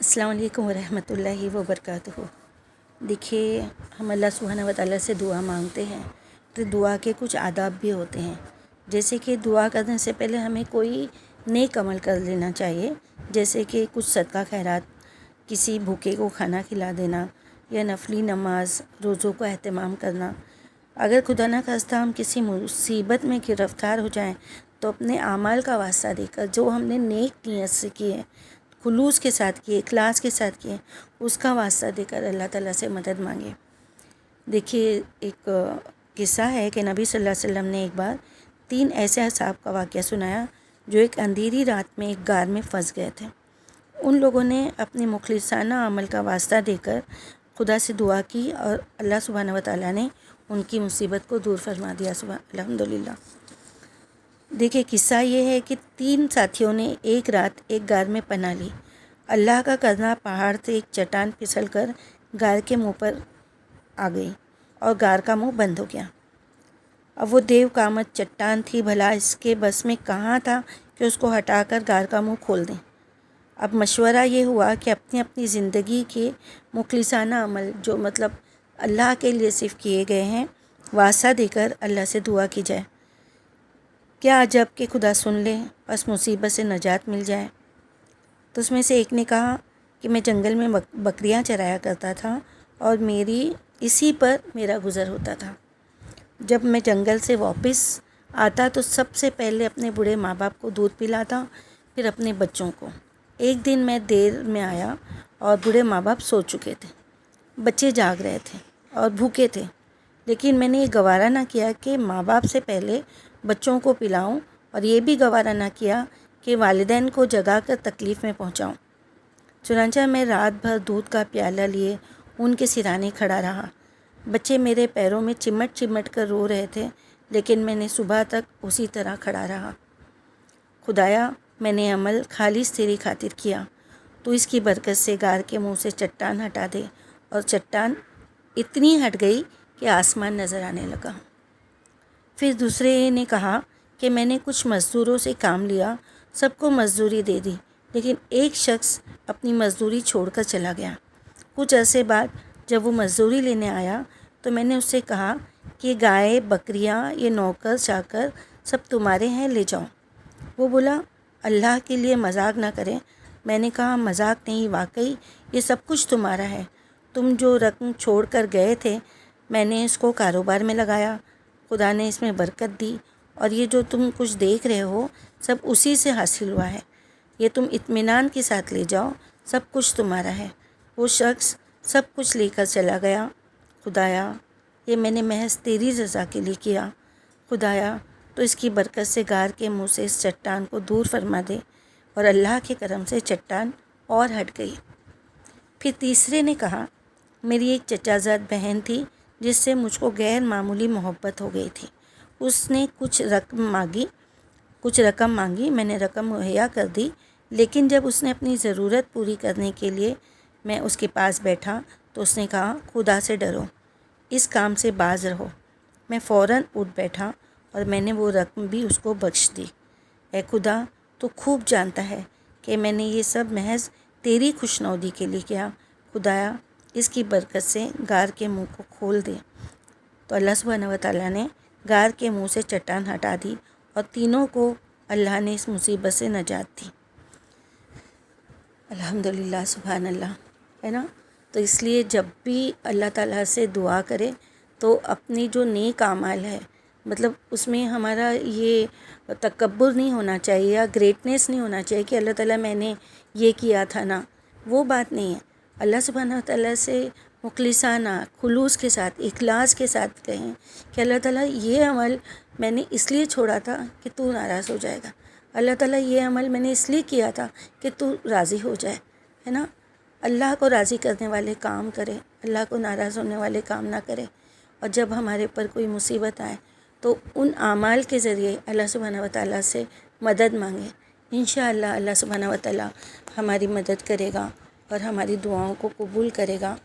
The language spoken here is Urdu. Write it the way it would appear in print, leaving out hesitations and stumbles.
السلام علیکم ورحمۃ اللہ وبرکاتہ۔ دیکھیے، ہم اللہ سبحانہ و تعالیٰ سے دعا مانگتے ہیں تو دعا کے کچھ آداب بھی ہوتے ہیں، جیسے کہ دعا کرنے سے پہلے ہمیں کوئی نیک عمل کر لینا چاہیے، جیسے کہ کچھ صدقہ خیرات، کسی بھوکے کو کھانا کھلا دینا یا نفلی نماز روزوں کا اہتمام کرنا۔ اگر خدا نہ خواستہ ہم کسی مصیبت میں گرفتار ہو جائیں تو اپنے اعمال کا واسطہ دے کر جو ہم نے نیک نیت سے کیے، خلوص کے ساتھ کیے، اخلاص کے ساتھ کیے، اس کا واسطہ دے کر اللہ تعالیٰ سے مدد مانگے۔ دیکھیے، ایک قصہ ہے کہ نبی صلی اللہ علیہ وسلم نے ایک بار 3 ایسے اصحاب کا واقعہ سنایا جو ایک اندھیری رات میں ایک غار میں پھنس گئے تھے۔ ان لوگوں نے اپنے مخلصانہ عمل کا واسطہ دے کر خدا سے دعا کی اور اللہ سبحانہ و تعالیٰ نے ان کی مصیبت کو دور فرما دیا۔ الحمدللہ۔ دیکھیے، قصہ یہ ہے کہ 3 ساتھیوں نے ایک رات ایک غار میں پناہ لی۔ اللہ کا کرنا، پہاڑ سے ایک چٹان پھسل کر غار کے منہ پر آ گئی اور غار کا منہ بند ہو گیا۔ اب وہ دیو قامت چٹان تھی، بھلا اس کے بس میں کہاں تھا کہ اس کو ہٹا کر غار کا منہ کھول دیں۔ اب مشورہ یہ ہوا کہ اپنی اپنی زندگی کے مخلصانہ عمل، جو مطلب اللہ کے لیے صرف کیے گئے ہیں، واسطہ دے کر اللہ سے دعا کی جائے۔ کیا عجب کہ خدا سن لے، بس مصیبت سے نجات مل جائے۔ تو اس میں سے ایک نے کہا کہ میں جنگل میں بکریاں چرایا کرتا تھا اور اسی پر میرا گزر ہوتا تھا۔ جب میں جنگل سے واپس آتا تو سب سے پہلے اپنے بوڑھے ماں باپ کو دودھ پلاتا، پھر اپنے بچوں کو۔ ایک دن میں دیر میں آیا اور بوڑھے ماں باپ سو چکے تھے، بچے جاگ رہے تھے اور بھوکے تھے، لیکن میں نے یہ گوارا نہ کیا کہ ماں باپ سے پہلے بچوں کو پلاؤں، اور یہ بھی گوارا نہ کیا کہ والدین کو جگا کر تکلیف میں پہنچاؤں۔ چنانچہ میں رات بھر دودھ کا پیالہ لیے ان کے سرانے کھڑا رہا۔ بچے میرے پیروں میں چمٹ چمٹ کر رو رہے تھے، لیکن میں نے صبح تک اسی طرح کھڑا رہا۔ خدایا، میں نے عمل خالص تیری خاطر کیا، تو اس کی برکت سے غار کے منہ سے چٹان ہٹا دے۔ اور چٹان اتنی ہٹ گئی کہ آسمان نظر آنے لگا۔ پھر دوسرے نے کہا کہ میں نے کچھ مزدوروں سے کام لیا، سب کو مزدوری دے دی، لیکن ایک شخص اپنی مزدوری چھوڑ کر چلا گیا۔ کچھ عرصے بعد جب وہ مزدوری لینے آیا تو میں نے اس سے کہا کہ گائے، بکریاں، یہ نوکر چاکر سب تمہارے ہیں، لے جاؤ۔ وہ بولا، اللہ کے لیے مذاق نہ کریں۔ میں نے کہا، مذاق نہیں، واقعی یہ سب کچھ تمہارا ہے۔ تم جو رقم چھوڑ کر گئے تھے، میں نے اس کو کاروبار میں لگایا، خدا نے اس میں برکت دی، اور یہ جو تم کچھ دیکھ رہے ہو سب اسی سے حاصل ہوا ہے۔ یہ تم اطمینان کے ساتھ لے جاؤ، سب کچھ تمہارا ہے۔ وہ شخص سب کچھ لے کر چلا گیا۔ خدایا، یہ میں نے محض تیری رضا کے لیے کیا۔ خدایا، تو اس کی برکت سے غار کے منہ سے اس چٹان کو دور فرما دے۔ اور اللہ کے کرم سے چٹان اور ہٹ گئی۔ پھر تیسرے نے کہا، میری ایک چچا زاد بہن تھی جس سے مجھ کو غیر معمولی محبت ہو گئی تھی۔ اس نے کچھ رقم مانگی، میں نے رقم مہیا کر دی، لیکن جب اس نے اپنی ضرورت پوری کرنے کے لیے میں اس کے پاس بیٹھا تو اس نے کہا، خدا سے ڈرو، اس کام سے باز رہو۔ میں فوراً اٹھ بیٹھا اور میں نے وہ رقم بھی اس کو بخش دی۔ اے خدا، تو خوب جانتا ہے کہ میں نے یہ سب محض تیری خوشنودی کے لیے کیا۔ خدایا، اس کی برکت سے غار کے منہ کو کھول دے۔ تو اللہ سبحانہ و تعالیٰ نے غار کے منہ سے چٹان ہٹا دی اور تینوں کو اللہ نے اس مصیبت سے نجات دی۔ الحمدللہ، سبحان اللہ، ہے نا؟ تو اس لیے جب بھی اللہ تعالیٰ سے دعا کرے تو اپنی جو نیک اعمال ہے، مطلب اس میں ہمارا یہ تکبر نہیں ہونا چاہیے یا گریٹنیس نہیں ہونا چاہیے کہ اللہ تعالیٰ میں نے یہ کیا تھا نا، وہ بات نہیں ہے۔ اللہ سبحانہ و تعالیٰ سے مخلصانہ، خلوص کے ساتھ، اخلاص کے ساتھ کہیں کہ اللہ تعالیٰ یہ عمل میں نے اس لیے چھوڑا تھا کہ تو ناراض ہو جائے گا۔ اللہ تعالیٰ یہ عمل میں نے اس لیے کیا تھا کہ تو راضی ہو جائے، ہے نا؟ اللہ کو راضی کرنے والے کام کرے، اللہ کو ناراض ہونے والے کام نہ کرے۔ اور جب ہمارے اوپر کوئی مصیبت آئے تو ان اعمال کے ذریعے اللہ سبحانہ و تعالیٰ سے مدد مانگے۔ انشاءاللہ اللہ سبحانہ و تعالیٰ ہماری مدد کرے گا اور ہماری دعاؤں کو قبول کرے گا۔